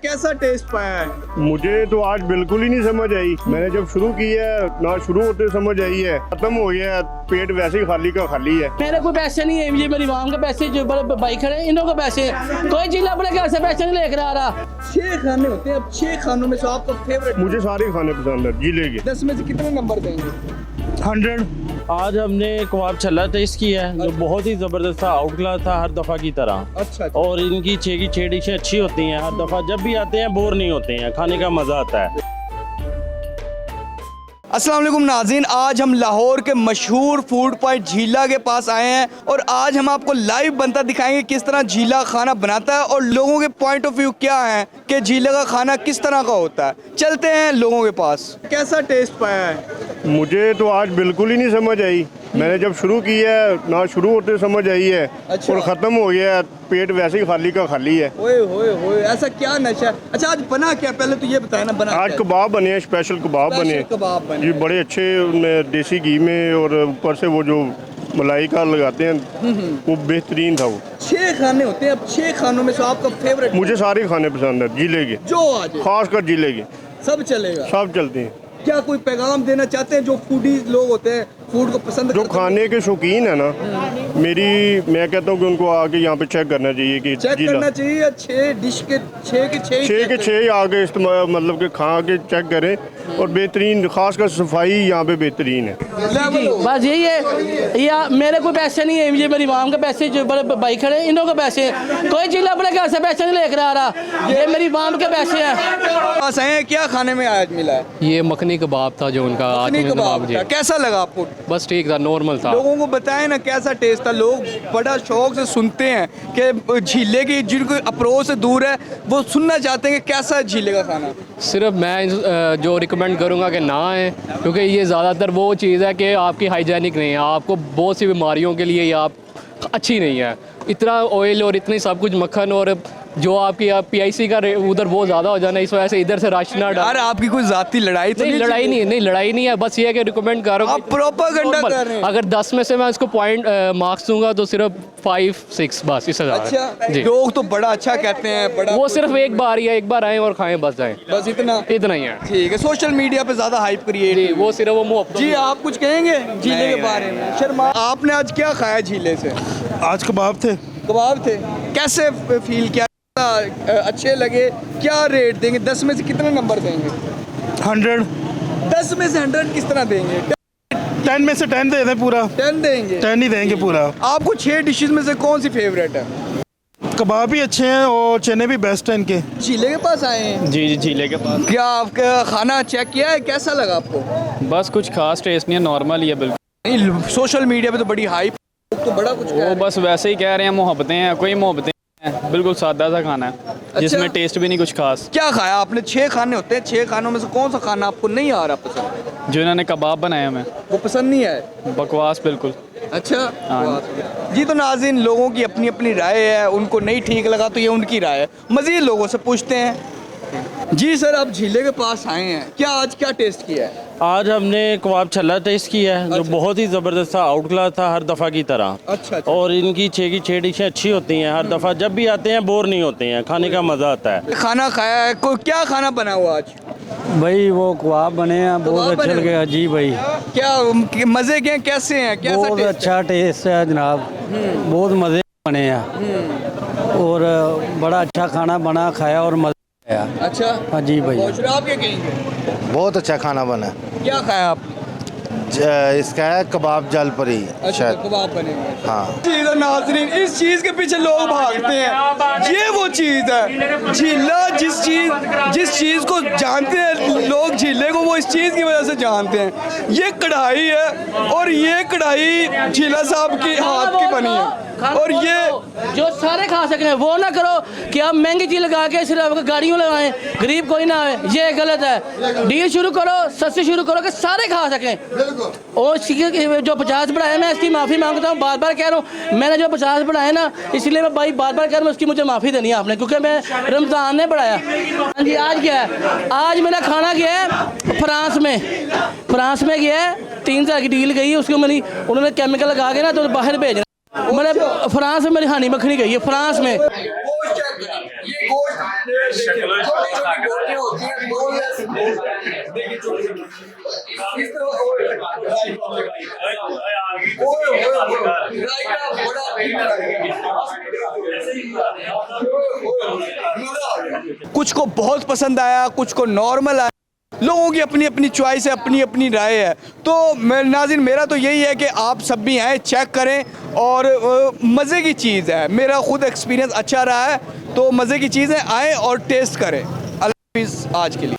कैसा टेस्ट पाया है? मुझे तो आज बिल्कुल ही नहीं समझ आई। मैंने जब शुरू किया है ना, शुरू होते समझ आई है, खत्म हो गया है, पेट वैसे ही खाली का खाली है। मेरे कोई पैसे नहीं है, ये मेरी माम के पैसे जो बड़े भाई खड़े हैं, इन्हों के पैसे हैं। कोई जिला अपने घर से पैसे नहीं लेकर आ रहा। 6 खाने होते हैं, अब 6 खानों में से आपका फेवरेट? मुझे सारे खाने पसंद है, जिले के। 10 में से कितने नंबर देंगे? 100। आज हमने कबाब छल्ला टेस्ट किया है जो बहुत ही ज़बरदस्त था, आउट क्लास था हर दफ़ा की तरह। अच्छा। और इनकी 6 की 6 डिशें अच्छी होती हैं, हर दफ़ा जब भी आते हैं बोर नहीं होते हैं, खाने का मज़ा आता है। अस्सलाम वालेकुम नाज़रीन, आज हम लाहौर के मशहूर फूड पॉइंट झीला के पास आए हैं और आज हम आपको लाइव बनता दिखाएंगे किस तरह झीला खाना बनाता है और लोगों के पॉइंट ऑफ व्यू क्या है कि झीले का खाना किस तरह का होता है। चलते हैं लोगों के पास। कैसा टेस्ट पाया है? मुझे तो आज बिल्कुल ही नहीं समझ आई। मैंने जब शुरू किया है ना, शुरू होते समझ आई है। अच्छा। और ख़त्म हो गया है, पेट वैसे ही खाली का खाली है। ओए होए होए, ऐसा क्या नशा है? अच्छा, आज बना क्या, पहले तो ये बताया ना बना आज क्या? कबाब बने हैं, स्पेशल कबाब बने हैं। कबाब बने जी, बड़े अच्छे उनमें देसी घी में, और ऊपर से वो जो मलाई का लगाते हैं वो बेहतरीन था। वो 6 खाने होते हैं, अब 6 खानों में से आपका फेवरेट? मुझे सारे खाने पसंद है, जिले के, जो आज खासकर जिले के सब चलेगा। सब चलते हैं। क्या कोई पैगाम देना चाहते हैं जो फूडी लोग होते हैं, फूड को पसंद जो करते हैं? खाने के शौकीन है ना, मैं कहता हूँ कि उनको आके यहाँ पे चेक करना चाहिए कि चेक करना चाहिए या 6 डिश के 6 के 6 6 के 6 आगे इस्तेमाल, मतलब कि खा के चेक करें। और बेहतरीन, खासकर सफाई यहाँ पे बेहतरीन है। बस यही है, या मेरे कोई पैसे नहीं है, ये मेरी माम के पैसे जो बड़े भाई खड़े हैं, इन्हों के पैसे हैं। कोई जिला अपने घर से पैसे नहीं लेकर आ रहा। ये मेरी माम के पैसे हैं। पास आए हैं, क्या खाने में आज मिला है? ये मखनी कबाब था जो उनका आज मखनी उन्होंने कबाब जी। था। कैसा लगा आपको? बस ठीक था, नॉर्मल था। लोगों को बताएं ना कैसा टेस्ट था। लोग बड़ा शौक से सुनते हैं कि झीले की जिनको अप्रोच से दूर है वो सुनना चाहते हैं कि कैसा है झीले का खाना। सिर्फ मैं जो रिकमेंड करूँगा कि ना आए, क्योंकि ये ज़्यादातर वो चीज़ है कि आपकी हाइजेनिक नहीं है, आपको बहुत सी बीमारियों के लिए ये आप अच्छी नहीं है। इतना ऑयल और इतनी सब कुछ मक्खन और जो आपकी PIC का उधर बहुत ज़्यादा हो जाना, इस वजह से इधर से राश ना यार आपकी कोई जाती लड़ाई तो नहीं, लड़ाई नहीं है, नहीं लड़ाई नहीं है, बस ये है कि रिकमेंड कर रहा हूँ। आप प्रोपेगेंडा कर रहे हैं। अगर 10 में से मैं इसको पॉइंट मार्क्स दूंगा तो सिर्फ 5-6 बस, इससे ज़्यादा। अच्छा, जी, लोग तो बड़ा अच्छा कहते हैं, बड़ा वो सिर्फ एक बार ही है, एक बार आए और खाएं बस जाएं, बस इतना इतना ही है। ठीक है। सोशल मीडिया पे ज्यादा हाइप क्रिएट। जी, वो सिर्फ वो मुँह। जी, आप कुछ कहेंगे झीले के बारे में? शर्मा, आपने आज क्या खाया झीले से? आज कबाब थे। कबाब थे। कैसे फील किया? अच्छे लगे? क्या रेट देंगे? 10 में से कितने नंबर देंगे? 100। 10 में से 100 किस तरह देंगे? 10 में से 10 दे दें पूरा। 10 देंगे। 10 ही देंगे पूरा। आपको 6 डिशेस में से कौन सी फेवरेट है? कबाब भी अच्छे हैं और चने भी बेस्ट हैं इनके। झीले के पास आए हैं? जी जी, झीले के पास। क्या आपका खाना चेक किया है? कैसा लगा आपको? बस कुछ खास टेस्ट नहीं है, नॉर्मल ही है बिल्कुल। नहीं, सोशल मीडिया पे तो बड़ी हाइप, तो बड़ा कुछ कह रहे वो हैं। बस वैसे ही कह रहे हैं, मोहब्बतें हैं, कोई मोहब्बतें हैं, बिल्कुल सादा सा खाना है जिसमें टेस्ट भी नहीं कुछ खास। क्या खाया आपने? 6 खाने होते हैं, 6 खानों में से कौन सा खाना आपको नहीं आ रहा पसंद? जो इन्होंने कबाब बनाए हमें, वो पसंद नहीं आया? बकवास बिल्कुल। अच्छा। हाँ। जी, तो नाज़रीन, लोगों की अपनी अपनी राय है, उनको नहीं ठीक लगा तो ये उनकी राय है। मज़ीद लोगों से पूछते हैं। जी सर, आप झीले के पास आए हैं, क्या आज क्या टेस्ट किया है? आज हमने कबाब छल्ला टेस्ट किया है जो बहुत ही ज़बरदस्त था, आउट क्लास था हर दफ़ा की तरह। अच्छा। और इनकी 6 की 6 डिशें अच्छी होती हैं, हर दफ़ा जब भी आते हैं बोर नहीं होते हैं, खाने का मज़ा आता है। खाना खाया है, कोई क्या खाना बना हुआ आज? भाई वो कबाब बने हैं, कबाब बहुत बने अच्छे लगे। जी भाई, क्या मज़े के हैं? कैसे हैं? कैसा बहुत टेस्ट अच्छा टेस्ट है जनाब, बहुत मज़े बने हैं और बड़ा अच्छा खाना बना, खाया और मज़ा आया। अच्छा। हाँ जी भाई। और आप क्या कहेंगे? बहुत अच्छा खाना बना। क्या खाया आपने? इसका है कबाब जल परी अच्छा, शायद। कबाब बने हुए हैं। हाँ। चीज़ है नाज़रीन, इस चीज़ के पीछे लोग भागते हैं। ये वो चीज़ है झीला, जिस चीज़ को जानते हैं लोग, झीले को वो इस चीज़ की वजह से जानते हैं। ये कढ़ाई है और ये कढ़ाई झीला साहब की हाथ की बनी है और ये जो सारे खा सकें वो ना करो कि आप महंगी चीज लगा के सिर्फ गाड़ियों लगाएं, गरीब कोई ना आए, ये गलत है। डील शुरू करो, सस्ती शुरू करो कि सारे खा सकें। और जो 50 बढ़ाए, मैं इसकी माफ़ी मांगता हूँ, बार बार कह रहा हूँ, मैंने जो 50 बढ़ाए ना, इसलिए मैं भाई बार बार कह रहा हूँ उसकी मुझे माफ़ी देनी है आपने, क्योंकि मैं रमज़ान ने बढ़ाया। हाँ जी, आज क्या है? आज मेरा खाना गया है फ्रांस में गया है, 3 की डील गई है उसको, मेरी उन्होंने केमिकल लगा के ना तो बाहर भेजना। मैंने फ्रांस में मेरी हानी मखनी गई है फ्रांस में। शक्लों छोटी छोटी बोटियां होती हैं, boneless। देखिए छोटी छोटी इस तरह रायता बड़ा कुछ को बहुत पसंद आया, कुछ को नॉर्मल आया। लोगों की अपनी अपनी चॉइस है, अपनी अपनी राय है। तो मैं नाज़रीन, मेरा तो यही है कि आप सब भी आएँ, चेक करें और मज़े की चीज़ है। मेरा खुद एक्सपीरियंस अच्छा रहा है, तो मज़े की चीज़ है, आएँ और टेस्ट करें। अल्लाह हाफ़िज़ आज के लिए।